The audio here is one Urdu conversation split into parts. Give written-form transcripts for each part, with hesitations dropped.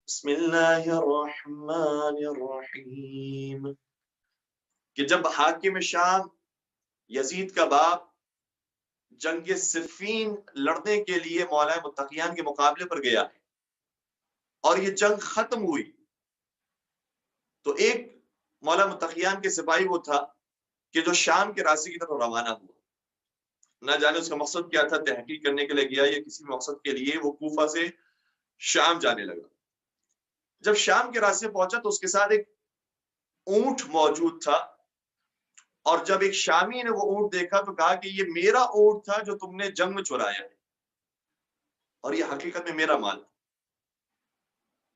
بسم اللہ الرحمن الرحیم کہ جب حاکم شام یزید کا باپ جنگ صفین لڑنے کے لیے مولا متقیان کے مقابلے پر گیا ہے اور یہ جنگ ختم ہوئی تو ایک مولا متقیان کے سپاہی وہ تھا کہ جو شام کے راستے کی طرف روانہ ہوا. نہ جانے اس کا مقصد کیا تھا، تحقیق کرنے کے لیے گیا یا کسی مقصد کے لیے وہ کوفہ سے شام جانے لگا. جب شام کے راستے پہنچا تو اس کے ساتھ ایک اونٹ موجود تھا، اور جب ایک شامی نے وہ اونٹ دیکھا تو کہا کہ یہ میرا اونٹ تھا جو تم نے جنگ میں چرایا ہے اور یہ حقیقت میں میرا مال.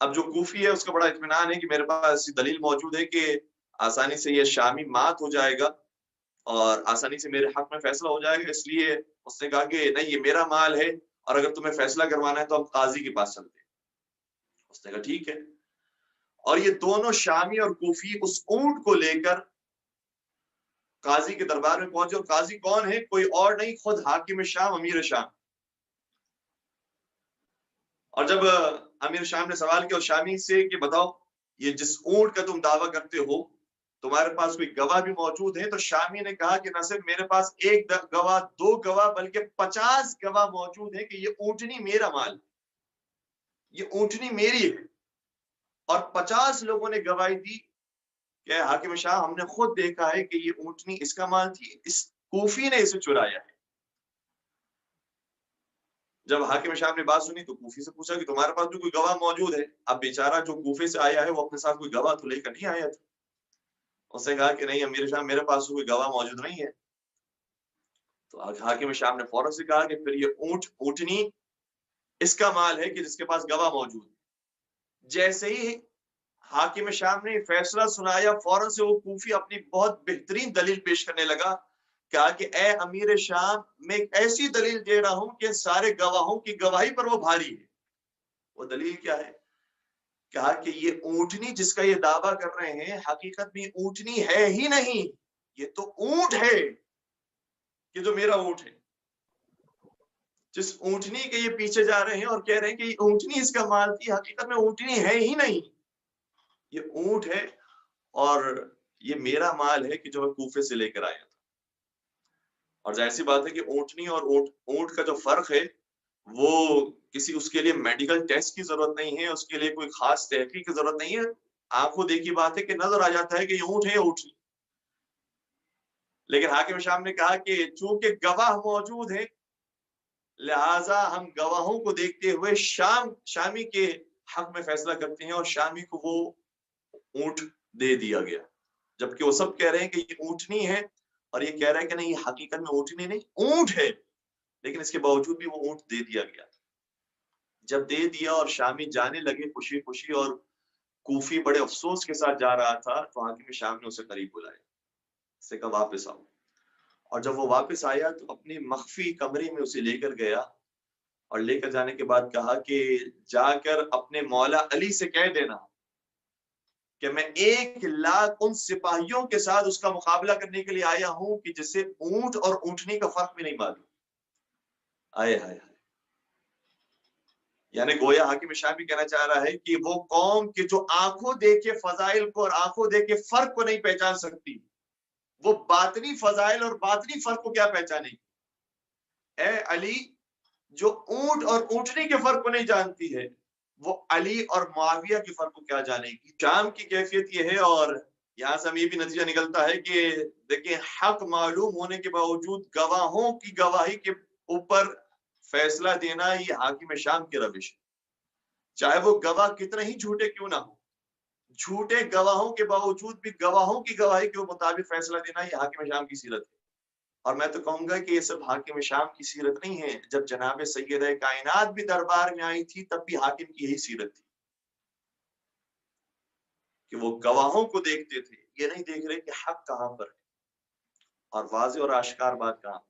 اب جو کوفی ہے اس کا بڑا اطمینان ہے کہ میرے پاس ایسی دلیل موجود ہے کہ آسانی سے یہ شامی مات ہو جائے گا اور آسانی سے میرے حق میں فیصلہ ہو جائے گا. اس لیے اس نے کہا کہ نہیں، یہ میرا مال ہے اور اگر تمہیں فیصلہ کروانا ہے تو ہم قاضی کے پاس چلتے ہیں. اس نے کہا ٹھیک ہے، اور یہ دونوں شامی اور کوفی اس اونٹ کو لے کر قاضی کے دربار میں پہنچے. اور قاضی کون ہے؟ کوئی اور نہیں، خود حاکم شام، امیر شام. اور جب امیر شام نے سوال کیا شامی سے کہ بتاؤ یہ جس اونٹ کا تم دعویٰ کرتے ہو تمہارے پاس کوئی گواہ بھی موجود ہے؟ تو شامی نے کہا کہ نہ صرف میرے پاس ایک گواہ، دو گواہ، بلکہ 50 گواہ موجود ہے کہ یہ اونٹنی میرا مال، یہ اونٹنی میری ہے. اور 50 لوگوں نے گواہی دی کہ حاکم شاہ ہم نے خود دیکھا ہے کہ یہ اونٹنی اس کا مال تھی، اس کوفی نے اسے چرایا ہے. جب حاکم شاہ نے بات سنی تو کوفی سے پوچھا کہ تمہارے پاس بھی کوئی گواہ موجود ہے؟ اب بیچارہ جو کوفے سے آیا ہے وہ اپنے ساتھ کوئی گواہ تو لے کر نہیں آیا تھا. اس نے کہا کہ نہیں امیر شاہ، میرے پاس کوئی گواہ موجود نہیں ہے. تو حاکم شاہ نے فوراً سے کہا کہ پھر یہ اونٹنی اس کا مال ہے کہ جس کے پاس گواہ موجود ہے. جیسے ہی حاکم شام نے فیصلہ سنایا فوراً سے وہ کوفی اپنی بہت بہترین دلیل پیش کرنے لگا. کہا کہ اے امیر شام، میں ایک ایسی دلیل دے رہا ہوں کہ سارے گواہوں کی گواہی پر وہ بھاری ہے. وہ دلیل کیا ہے؟ کہا کہ یہ اونٹنی جس کا یہ دعویٰ کر رہے ہیں حقیقت میں اونٹنی ہے ہی نہیں، یہ تو اونٹ ہے کہ جو میرا اونٹ ہے. جس اونٹنی کے یہ پیچھے جا رہے ہیں اور کہہ رہے ہیں کہ یہ اونٹنی اس کا مال تھی، حقیقت میں اونٹنی ہے ہی نہیں، یہ اونٹ ہے اور یہ میرا مال ہے کہ جو میں کوفے سے لے کر آیا تھا. اور ظاہر سی بات ہے کہ اونٹنی اور اونٹ کا جو فرق ہے وہ کسی اس کے لیے میڈیکل ٹیسٹ کی ضرورت نہیں ہے، اس کے لیے کوئی خاص تحقیق کی ضرورت نہیں ہے. آنکھوں دیکھی بات ہے کہ نظر آ جاتا ہے کہ یہ اونٹ ہے یا اونٹنی. لیکن حاکم شام نے کہا کہ چونکہ گواہ موجود ہے لہذا ہم گواہوں کو دیکھتے ہوئے شامی کے حق میں فیصلہ کرتے ہیں، اور شامی کو وہ اونٹ دے دیا گیا. جبکہ وہ سب کہہ رہے ہیں کہ یہ اونٹنی ہے اور یہ کہہ رہا ہے کہ نہیں، یہ حقیقت میں اونٹنی نہیں، اونٹ ہے، لیکن اس کے باوجود بھی وہ اونٹ دے دیا گیا. جب دے دیا اور شامی جانے لگے خوشی خوشی اور کوفی بڑے افسوس کے ساتھ جا رہا تھا تو حاکم شام نے اسے قریب بلایا، اسے کہا واپس آؤ. اور جب وہ واپس آیا تو اپنی مخفی کمرے میں اسے لے کر گیا اور لے کر جانے کے بعد کہا کہ جا کر اپنے مولا علی سے کہہ دینا کہ میں 1,00,000 ان سپاہیوں کے ساتھ اس کا مقابلہ کرنے کے لیے آیا ہوں کہ جسے اونٹ اور اونٹنی کا فرق بھی نہیں معلوم. آئے ہائے ہائے، یعنی گویا حاکم شاہ بھی کہنا چاہ رہا ہے کہ وہ قوم کہ جو آنکھوں دیکھے فضائل کو اور آنکھوں دیکھے فرق کو نہیں پہچان سکتی، وہ باطنی فضائل اور باطنی فرق کو کیا پہچانے گی؟ اے علی، جو اونٹ اور اونٹنی کے فرق کو نہیں جانتی ہے وہ علی اور معاویہ کے فرق کو کیا جانے گی؟ شام کی کیفیت یہ ہے، اور یہاں سے ہم یہ بھی نتیجہ نکلتا ہے کہ دیکھیں حق معلوم ہونے کے باوجود گواہوں کی گواہی کے اوپر فیصلہ دینا یہ حاکم شام کی روش ہے، چاہے وہ گواہ کتنے ہی جھوٹے کیوں نہ ہو. جھوٹے گواہوں کے باوجود بھی گواہوں کی گواہی کے مطابق فیصلہ دینا یہ حاکم شام کی سیرت ہے. اور میں تو کہوں گا کہ یہ سب حاکم شام کی سیرت نہیں ہے. جب جناب سیدہ کائنات بھی دربار میں آئی تھی تب بھی حاکم کی یہی سیرت تھی کہ وہ گواہوں کو دیکھتے تھے، یہ نہیں دیکھ رہے کہ حق کہاں پر ہے اور واضح اور آشکار بات کہاں پر.